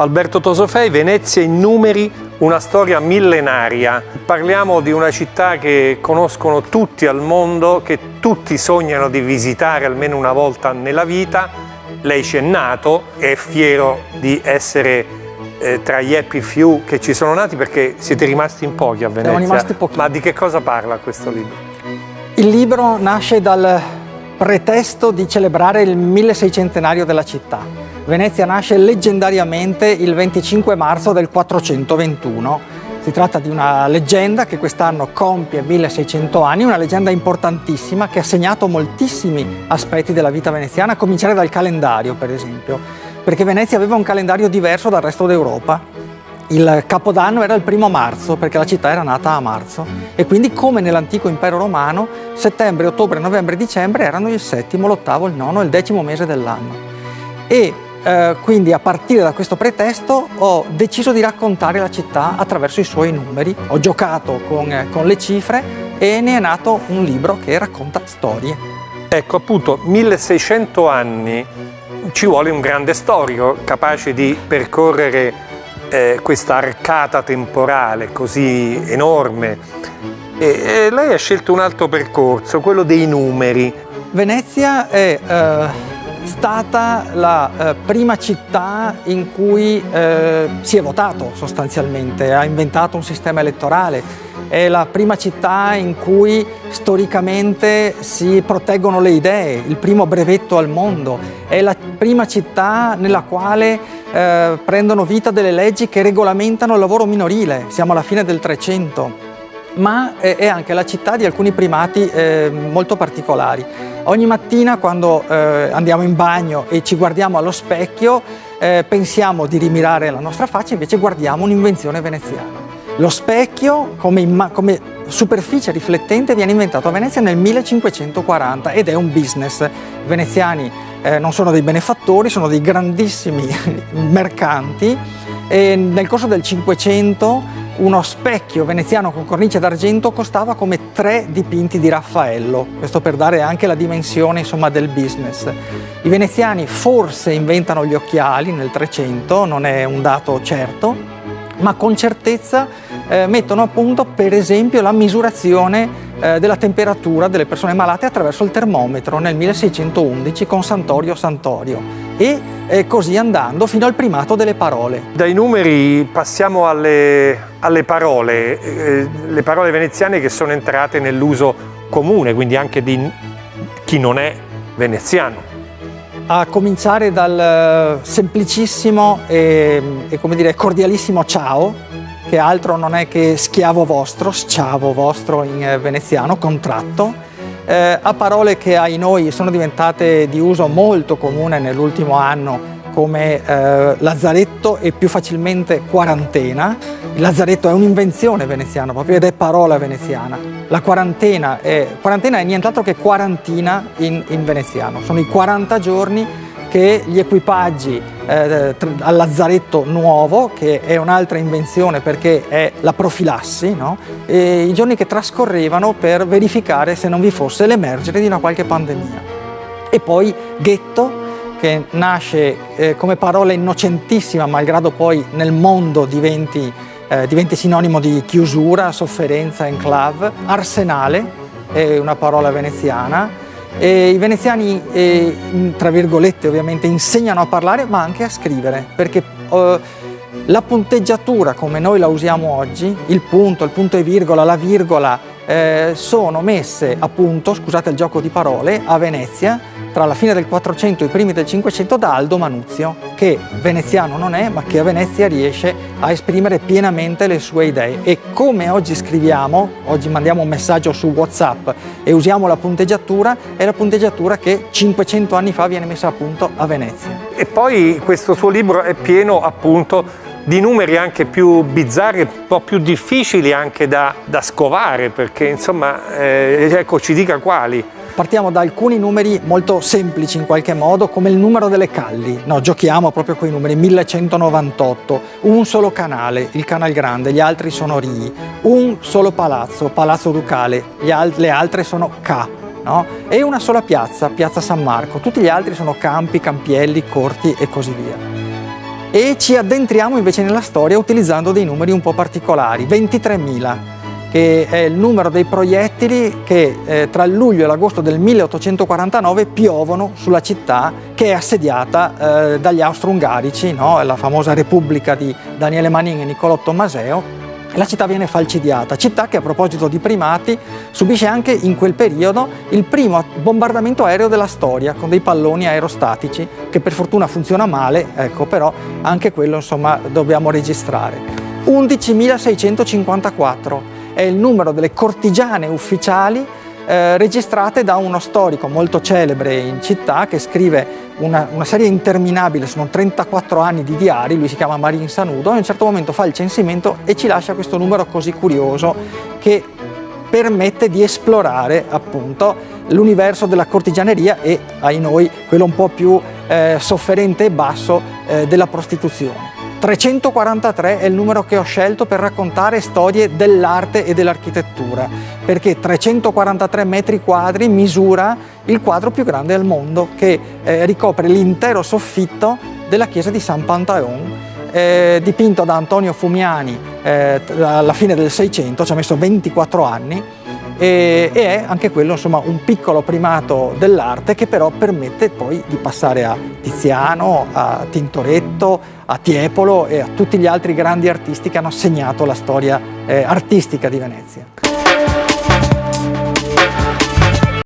Alberto Tosofei, Venezia in numeri, una storia millenaria. Parliamo di una città che conoscono tutti al mondo, che tutti sognano di visitare almeno una volta nella vita. Lei ci è nato, è fiero di essere tra gli happy few che ci sono nati, perché siete rimasti in pochi a Venezia. Siamo rimasti pochi. Ma di che cosa parla questo libro? Il libro nasce dal pretesto di celebrare il 1600enario della città. Venezia nasce leggendariamente il 25 marzo del 421. Si tratta di una leggenda che quest'anno compie 1600 anni, una leggenda importantissima che ha segnato moltissimi aspetti della vita veneziana, a cominciare dal calendario, per esempio, perché Venezia aveva un calendario diverso dal resto d'Europa. Il Capodanno era il 1° marzo, perché la città era nata a marzo, e quindi, come nell'antico impero romano, settembre, ottobre, novembre e dicembre erano il 7°, l'8°, il 9° e il 10° mese dell'anno. E quindi, a partire da questo pretesto, ho deciso di raccontare la città attraverso i suoi numeri. Ho giocato con le cifre e ne è nato un libro che racconta storie. Ecco, appunto, 1600 anni, ci vuole un grande storico capace di percorrere questa arcata temporale così enorme. E lei ha scelto un altro percorso, quello dei numeri. Venezia è stata la prima città in cui si è votato sostanzialmente, ha inventato un sistema elettorale, è la prima città in cui storicamente si proteggono le idee, il primo brevetto al mondo, è la prima città nella quale prendono vita delle leggi che regolamentano il lavoro minorile, siamo alla fine del 300. Ma è anche la città di alcuni primati molto particolari. Ogni mattina, quando andiamo in bagno e ci guardiamo allo specchio, pensiamo di rimirare la nostra faccia, invece guardiamo un'invenzione veneziana. Lo specchio come superficie riflettente viene inventato a Venezia nel 1540 ed è un business. I veneziani non sono dei benefattori, sono dei grandissimi mercanti, e nel corso del 500 uno specchio veneziano con cornice d'argento costava come 3 dipinti di Raffaello, questo per dare anche la dimensione, insomma, del business. I veneziani forse inventano gli occhiali nel 300, non è un dato certo, ma con certezza mettono a punto, per esempio, la misurazione della temperatura delle persone malate attraverso il termometro nel 1611 con Santorio Santorio, e così andando fino al primato delle parole. Dai numeri passiamo alle parole, le parole veneziane che sono entrate nell'uso comune, quindi anche di chi non è veneziano. A cominciare dal semplicissimo e come dire, cordialissimo ciao, che altro non è che schiavo vostro, sciavo vostro in veneziano, contratto, a parole che ai noi sono diventate di uso molto comune nell'ultimo anno, come lazzaretto e più facilmente quarantena. Il lazzaretto è un'invenzione veneziana proprio ed è parola veneziana. La quarantena è nient'altro che quarantina in veneziano. Sono i 40 giorni che gli equipaggi al lazzaretto nuovo, che è un'altra invenzione perché è la profilassi, no? E i giorni che trascorrevano per verificare se non vi fosse l'emergere di una qualche pandemia. E poi ghetto, che nasce come parola innocentissima, malgrado poi nel mondo diventi sinonimo di chiusura, sofferenza, enclave. Arsenale è una parola veneziana. E i veneziani, tra virgolette ovviamente, insegnano a parlare ma anche a scrivere, perché la punteggiatura come noi la usiamo oggi, il punto e virgola, la virgola, sono messe a punto, scusate il gioco di parole, a Venezia tra la fine del 400 e i primi del 500 da Aldo Manuzio, che veneziano non è, ma che a Venezia riesce a esprimere pienamente le sue idee. E come oggi scriviamo, oggi mandiamo un messaggio su WhatsApp e usiamo la punteggiatura, è la punteggiatura che 500 anni fa viene messa a punto a Venezia. E poi questo suo libro è pieno, appunto, di numeri anche più bizzarri, un po' più difficili anche da scovare, perché insomma, ecco, ci dica quali. Partiamo da alcuni numeri molto semplici in qualche modo, come il numero delle calli. No, giochiamo proprio con i numeri. 1198, un solo canale, il Canal Grande, gli altri sono rii. Un solo palazzo, Palazzo Ducale, le altre sono K. No? E una sola piazza, Piazza San Marco. Tutti gli altri sono campi, campielli, corti e così via. e ci addentriamo invece nella storia utilizzando dei numeri un po' particolari, 23.000, che è il numero dei proiettili che tra il luglio e l'agosto del 1849 piovono sulla città che è assediata dagli austro-ungarici, no? La famosa Repubblica di Daniele Manin e Niccolò Tommaseo. La città viene falcidiata, città che a proposito di primati subisce anche in quel periodo il primo bombardamento aereo della storia con dei palloni aerostatici che per fortuna funziona male, ecco, però anche quello insomma dobbiamo registrare. 11.654 è il numero delle cortigiane ufficiali registrate da uno storico molto celebre in città che scrive una serie interminabile, sono 34 anni di diari, lui si chiama Marin Sanudo, e a un certo momento fa il censimento e ci lascia questo numero così curioso che permette di esplorare appunto l'universo della cortigianeria e, ai noi, quello un po' più sofferente e basso della prostituzione. 343 è il numero che ho scelto per raccontare storie dell'arte e dell'architettura, perché 343 metri quadri misura il quadro più grande al mondo che ricopre l'intero soffitto della chiesa di San Panteon, dipinto da Antonio Fumiani alla fine del 600, ci ha messo 24 anni, e è anche quello insomma un piccolo primato dell'arte che però permette poi di passare a Tiziano, a Tintoretto, a Tiepolo e a tutti gli altri grandi artisti che hanno segnato la storia artistica di Venezia.